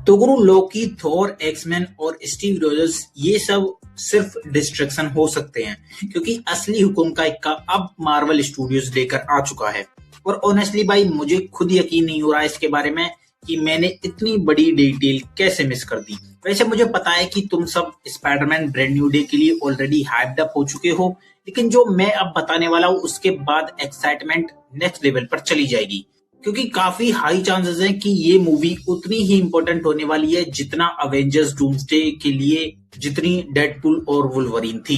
तो गुरु लोकी, Thor, X Men और Steve Rogers ये सब सिर्फ डिस्ट्रैक्शन हो सकते हैं, क्योंकि असली हुकुम का इक्का अब मार्वल स्टूडियोज लेकर आ चुका है। और ऑनेस्टली भाई, मुझे खुद यकीन नहीं हो रहा है इसके बारे में कि मैंने इतनी बड़ी डिटेल कैसे मिस कर दी। वैसे मुझे पता है कि तुम सब स्पाइडरमैन ब्रांड न्यू डे के लिए ऑलरेडी हाइप्ड अप हो चुके हो, लेकिन जो मैं अब बताने वाला हूँ उसके बाद एक्साइटमेंट नेक्स्ट लेवल पर चली जाएगी, क्योंकि काफी हाई चांसेस हैं कि ये मूवी उतनी ही इंपॉर्टेंट होने वाली है जितना अवेंजर्स डूम्सडे के लिए जितनी डेडपूल और वुल्वरीन थी।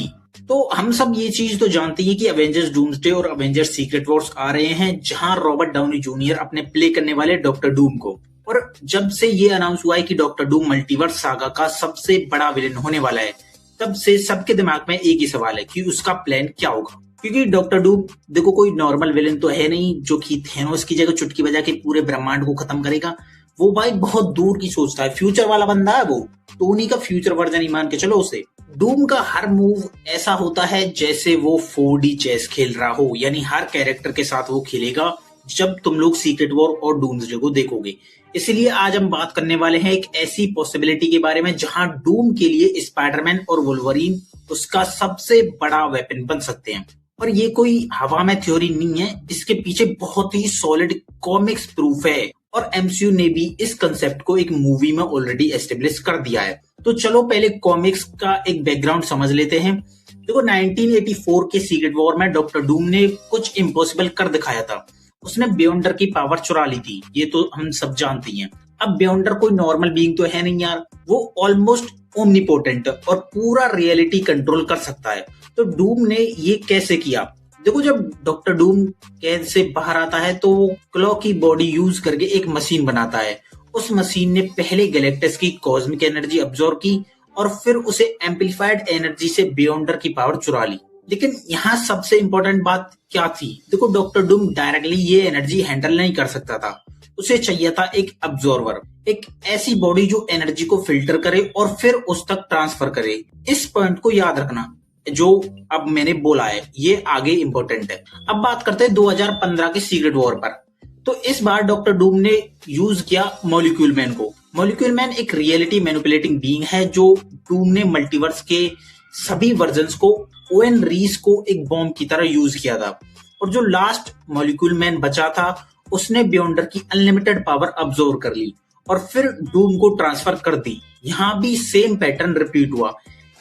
तो हम सब ये चीज तो जानते हैं कि अवेंजर्स डूम्सडे और अवेंजर्स सीक्रेट वॉर्स आ रहे हैं, जहां रॉबर्ट डाउनी जूनियर अपने प्ले करने वाले डॉक्टर डूम को। और जब से ये अनाउंस हुआ है कि डॉक्टर डूम मल्टीवर्स सागा का सबसे बड़ा विलेन होने वाला है, तब से सबके दिमाग में एक ही सवाल है कि उसका प्लान क्या होगा। क्योंकि डॉक्टर डूम देखो कोई नॉर्मल विलेन तो है नहीं जो कि थेनोस की जगह चुटकी बजा के पूरे ब्रह्मांड को खत्म करेगा। वो भाई बहुत दूर की सोचता है, फ्यूचर वाला बंदा है वो, तो उन्हीं का फ्यूचर वर्जन ही मान के चलो उसे। डूम का हर मूव ऐसा होता है जैसे वो 4D चेस खेल रहा हो, यानी हर कैरेक्टर के साथ वो खेलेगा जब तुम लोग सीक्रेट वॉर और डूम्सडे को देखोगे। इसलिए आज हम बात करने वाले हैं एक ऐसी पॉसिबिलिटी के बारे में जहां डूम के लिए स्पाइडरमैन और वुल्वरीन उसका सबसे बड़ा वेपन बन सकते हैं। और ये कोई हवा में थ्योरी नहीं है, इसके पीछे बहुत ही सॉलिड कॉमिक्स प्रूफ है, और एमसीयू ने भी इस कंसेप्ट को एक मूवी में ऑलरेडी एस्टेब्लिश कर दिया है। तो चलो पहले कॉमिक्स का एक बैकग्राउंड समझ लेते हैं। देखो 1984 के सीक्रेट वॉर में डॉक्टर डूम ने कुछ इम्पॉसिबल कर दिखाया था। उसने बियॉन्डर की पावर चुरा ली थी, ये तो हम सब जानते हैं। अब बियॉन्डर कोई नॉर्मल बीइंग तो है नहीं यार, वो ऑलमोस्ट ओमनीपोटेंट और पूरा रियलिटी कंट्रोल कर सकता है। तो डूम ने ये कैसे किया? देखो जब डॉक्टर डूम कैद से बाहर आता है तो वो क्लॉ की बॉडी यूज करके एक मशीन बनाता है। उस मशीन ने पहले गैलेक्टस की कॉस्मिक एनर्जी अब्सॉर्ब की और फिर उसे एम्पलीफाइड एनर्जी से बियॉन्डर की पावर चुरा ली। लेकिन यहाँ सबसे इंपॉर्टेंट बात क्या थी? देखो डॉक्टर डूम डायरेक्टली ये एनर्जी हैंडल नहीं कर सकता था, उसे चाहिए था एक अब्जॉर्वर, एक ऐसी बॉडी जो एनर्जी को फिल्टर करे और फिर उस तक ट्रांसफर करे। इस पॉइंट को याद रखना, जो अब मैंने बोला है ये आगे इंपॉर्टेंट है। अब बात करते हैं 2015 के सीक्रेट वॉर पर। तो इस बार डॉक्टर डूम ने यूज किया मॉलिक्यूल मैन को। मॉलिक्यूल मैन एक रियलिटी मैनिपुलेटिंग बीइंग है जो डूम ने मल्टीवर्स के सभी वर्जन्स को ओएन रीस को एक बॉम्ब की तरह यूज किया था। और जो लास्ट मॉलिक्यूल मैन बचा था उसने बियॉन्डर की अनलिमिटेड पावर अब्सॉर्ब कर ली और फिर डूम को ट्रांसफर कर दी। यहाँ भी सेम पैटर्न रिपीट हुआ,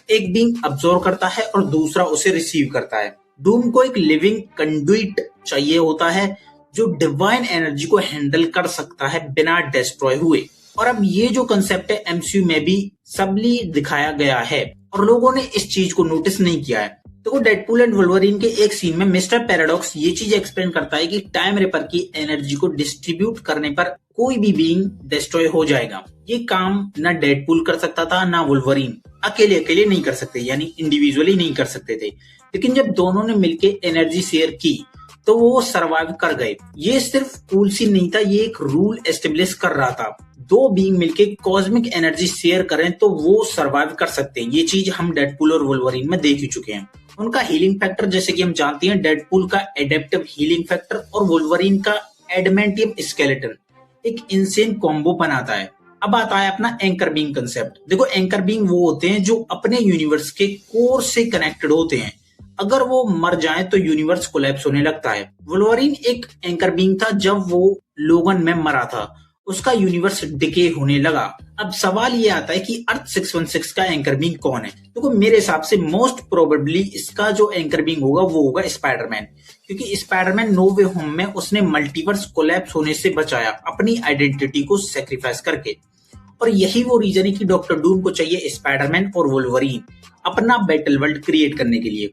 एक बीइंग अब्सॉर्ब करता है और दूसरा उसे रिसीव करता है। डूम को एक लिविंग कंडुइट चाहिए होता है जो डिवाइन एनर्जी को हैंडल कर सकता है बिना डिस्ट्रॉय हुए। और अब ये जो कंसेप्ट है एमसीयू में भी सबली दिखाया गया है और लोगों ने इस चीज को नोटिस नहीं किया है। तो डेडपूल एंड वुल्वरीन के एक सीन में मिस्टर पैराडॉक्स ये चीज एक्सप्लेन करता है कि टाइम रेपर की एनर्जी को डिस्ट्रीब्यूट करने पर कोई भी बीइंग डिस्ट्रॉय हो जाएगा। ये काम ना डेडपूल कर सकता था ना वुल्वरीन, अकेले अकेले नहीं कर सकते, यानी इंडिविजुअली नहीं कर सकते थे। लेकिन जब दोनों ने मिलकर एनर्जी शेयर की तो वो सर्वाइव कर गए। ये सिर्फ कूल सीन नहीं था, ये एक रूल एस्टेब्लिश कर रहा था। दो बीइंग मिलके कॉस्मिक एनर्जी शेयर करें तो वो सर्वाइव कर सकते हैं। ये चीज हम डेडपूल और वुल्वरीन में देख ही चुके हैं। उनका हीलिंग फैक्टर, जैसे कि हम जानते हैं, डेडपूल का एडेप्टिव हीलिंग फैक्टर और वुल्वरीन का एडमेंटियम स्केलेटन एक इनसेन कॉम्बो बनाता है। अब आता है अपना एंकर बीइंग कंसेप्ट। देखो एंकर बीइंग वो होते हैं जो अपने यूनिवर्स के कोर से कनेक्टेड होते हैं। अगर वो मर जाए तो यूनिवर्स कोलैप्स होने लगता है। वुल्वरीन एक एंकर बीइंग था, जब वो लोगन में मरा था उसका यूनिवर्स डिके होने लगा। अब सवाल ये आता है कि अर्थ 616 का एंकर बीइंग कौन है? देखो मेरे हिसाब से मोस्ट प्रोबेबली इसका जो एंकर बीइंग होगा वो होगा स्पाइडरमैन, क्योंकि स्पाइडरमैन नो वे होम में उसने मल्टीवर्स कोलैप्स होने से बचाया अपनी आइडेंटिटी को सैक्रिफाइस करके। और यही वो रीजन है कि डॉक्टर डूम को चाहिए स्पाइडरमैन और वुल्वरीन अपना बैटल वर्ल्ड क्रिएट करने के लिए।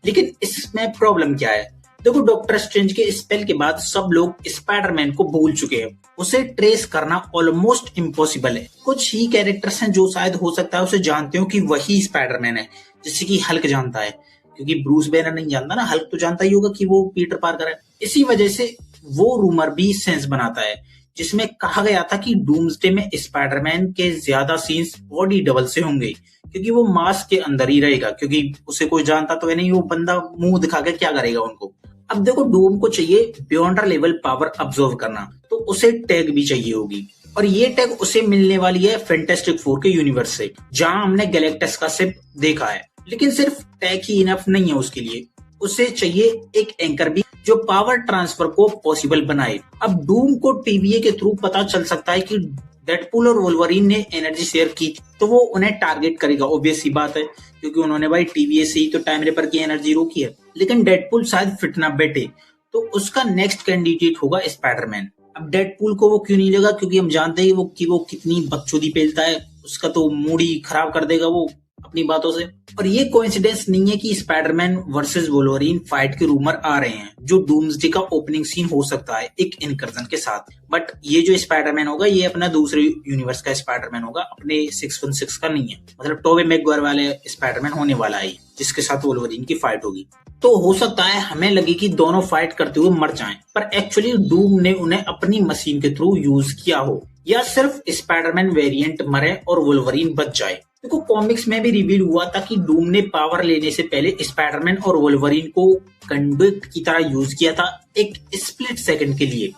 लेकिन इसमें प्रॉब्लम क्या है? देखो डॉक्टर स्ट्रेंज के स्पेल के बाद सब लोग स्पाइडरमैन को भूल चुके हैं, उसे ट्रेस करना ऑलमोस्ट इम्पॉसिबल है। कुछ ही कैरेक्टर्स हैं जो शायद हो सकता है उसे जानते हो कि वही स्पाइडरमैन है, जैसे कि हल्क जानता है, क्योंकि ब्रूस बैनर नहीं जानता ना, हल्क तो जानता ही होगा कि वो पीटर पार्कर है। इसी वजह से वो रूमर भी सेंस बनाता है जिसमें कहा गया था कि डूम्सडे में स्पाइडरमैन के ज्यादा सीन्स बॉडी डबल से होंगे, क्योंकि वो मास्क के अंदर ही रहेगा, क्योंकि उसे कोई जानता तो है नहीं, वो बंदा मुंह दिखा के क्या करेगा उनको। अब देखो डूम को चाहिए बियॉन्डर लेवल पावर अब्सॉर्व करना, तो उसे टैग भी चाहिए होगी। और ये टैग उसे मिलने वाली है फैंटास्टिक फोर के यूनिवर्स से, जहां हमने गैलेक्टस का शिप देखा है। लेकिन सिर्फ टैग ही इनफ नहीं है उसके लिए, उसे चाहिए एक एंकर भी जो पावर ट्रांसफर को पॉसिबल बनाए। अब डूम को टीवीए के थ्रू पता चल सकता है कि डेडपूल और वोल्वरिन ने एनर्जी शेयर की, तो वो उन्हें टारगेट करेगा, ऑब्वियस सी बात है, क्योंकि उन्होंने भाई टीवीए से ही तो टाइम रेपर की एनर्जी रोकी है। लेकिन डेडपूल शायद फिट ना बैठे, तो उसका नेक्स्ट कैंडिडेट होगा स्पाइडरमैन। अब डेडपूल को वो क्यों नहीं लगा, क्योंकि हम जानते हैं कि वो कितनी बकचोदी पेलता है, उसका तो मूड ही खराब कर देगा वो अपनी बातों से। और ये कोइंसिडेंस नहीं है कि स्पाइडरमैन वर्सेस वोल्वरिन फाइट के रूमर आ रहे हैं, जो डूम्सडे का ओपनिंग सीन हो सकता है एक इनकर्जन के साथ। बट ये जो स्पाइडरमैन होगा ये अपना दूसरे यूनिवर्स का स्पाइडरमैन होगा, अपने 616 का नहीं है। मतलब टोबे मैगवायर वाले स्पाइडरमैन होने वाला है जिसके साथ वोल्वरिन की फाइट होगी। तो हो सकता है हमें लगे कि दोनों फाइट करते हुए मर जाएं, पर एक्चुअली डूम ने उन्हें अपनी मशीन के थ्रू यूज किया हो, या सिर्फ स्पाइडरमैन वेरिएंट मरे और वोल्वरिन बच जाए। देखो कॉमिक्स में भी रिवील हुआ था कि डूम ने पावर लेने से पहले स्पाइडरमैन और वोल्वरिन को कंडक्ट की तरह यूज किया था एक स्प्लिट सेकंड के लिए।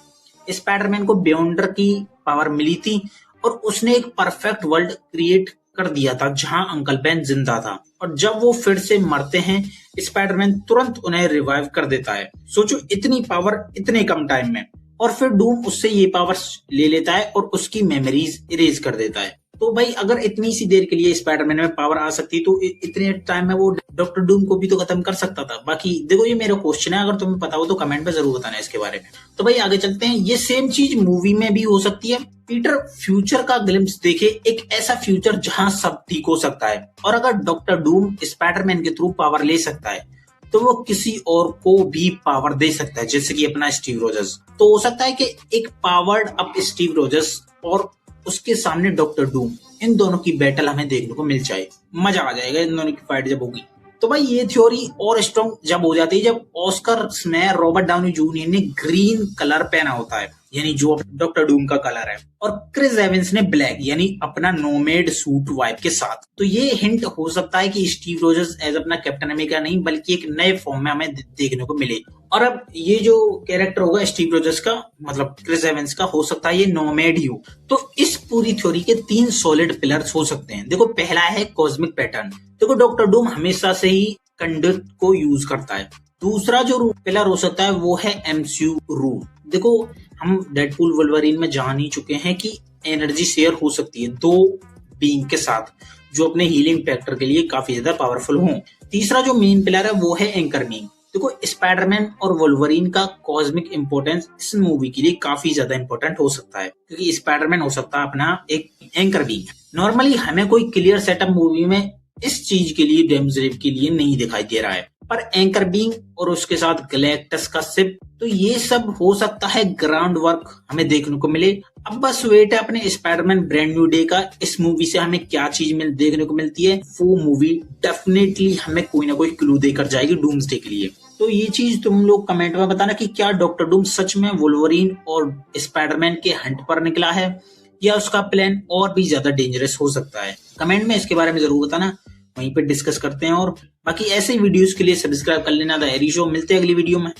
स्पाइडरमैन को बेयॉन्डर की पावर मिली थी और उसने एक परफेक्ट वर्ल्ड क्रिएट कर दिया था जहां अंकल बेन जिंदा था, और जब वो फिर से मरते हैं स्पाइडरमैन तुरंत उन्हें रिवाइव कर देता है। सोचो इतनी पावर इतने कम टाइम में, और फिर डूम उससे ये पावर ले लेता है और उसकी मेमोरीज इरेज कर देता है। तो भाई अगर इतनी सी देर के लिए स्पाइडरमैन में पावर आ सकती तो इतने टाइम में वो डॉक्टर डूम को भी तो खत्म कर सकता था। बाकी देखो ये मेरा क्वेश्चन है, अगर तुम्हें पता हो तो कमेंट में जरूर बताना इसके बारे में। तो भाई आगे चलते हैं, ये सेम चीज मूवी में भी हो सकती है। पीटर फ्यूचर का ग्लिम्स देखे, एक ऐसा फ्यूचर जहां सब ठीक हो सकता है, और अगर डॉक्टर डूम स्पाइडरमैन के थ्रू पावर ले सकता है तो वो किसी और को भी पावर दे सकता है, जैसे कि अपना स्टीव रोजर्स। तो हो सकता है कि एक पावर्ड अप स्टीव रोजर्स और उसके सामने डॉक्टर डूम, इन दोनों की बैटल हमें देखने को मिल जाए। मजा आ जाएगा इन दोनों की फाइट जब होगी। तो भाई ये थ्योरी और स्ट्रॉन्ग जब हो जाती है जब ऑस्कर में रॉबर्ट डाउनी जूनियर ने ग्रीन कलर पहना होता है, यानी जो डॉक्टर डूम का कलर है, और क्रिस एवंस ने ब्लैक, यानी अपना नोमेड सूट वाइब के साथ। तो ये हिंट हो सकता है कि स्टीव रोजर्स एज अपना कैप्टन अमेरिका नहीं बल्कि एक नए फॉर्म में हमें देखने को मिले। और अब ये जो कैरेक्टर होगा स्टीव रोजर्स का, मतलब क्रिस एवंस का, हो सकता है ये नोमेड ही हो। तो इस पूरी थ्योरी के 3 सॉलिड पिलर्स हो सकते हैं। देखो पहला है कॉस्मिक पैटर्न। देखो डॉक्टर डूम हमेशा से ही कंडक्ट को यूज करता है। दूसरा जो पिलर हो सकता है वो है एमसीयू रूल। देखो हम डेडपूल वोल्वरिन में जान ही चुके हैं कि एनर्जी शेयर हो सकती है 2 बीइंग के साथ, जो अपने हीलिंग फैक्टर के लिए काफी ज्यादा पावरफुल हों। तीसरा जो मेन पिलर है वो है एंकर बीइंग। देखो स्पाइडरमैन और वोल्वरिन का कॉस्मिक इंपोर्टेंस इस मूवी के लिए काफी ज्यादा इंपॉर्टेंट हो सकता है, क्योंकि स्पाइडरमैन हो सकता है अपना एक एंकर बीइंग। नॉर्मली हमें कोई क्लियर सेटअप मूवी में इस चीज के लिए डेमसरेव के लिए नहीं दिखाई दे रहा है, पर एंकर बीइंग और उसके साथ गैलेक्टस का शिप, तो ये सब हो सकता है ग्राउंड वर्क हमें देखने को मिले। अब बस वेट है अपने स्पाइडरमैन ब्रांड न्यू डे का, इस मूवी से हमें क्या चीज देखने को मिलती है। वो मूवी डेफिनेटली हमें कोई ना कोई क्लू देकर जाएगी डूम्सडे के लिए। तो ये चीज तुम लोग कमेंट में बताना कि क्या डॉक्टर डूम सच में वोल्वरिन और स्पाइडरमैन के हंट पर निकला है, या उसका प्लान और भी ज्यादा डेंजरस हो सकता है। कमेंट में इसके बारे में जरूर बताना, वहीं पे डिस्कस करते हैं। और बाकी ऐसे वीडियोस के लिए सब्सक्राइब कर लेना द हैरी शो। मिलते हैं अगली वीडियो में।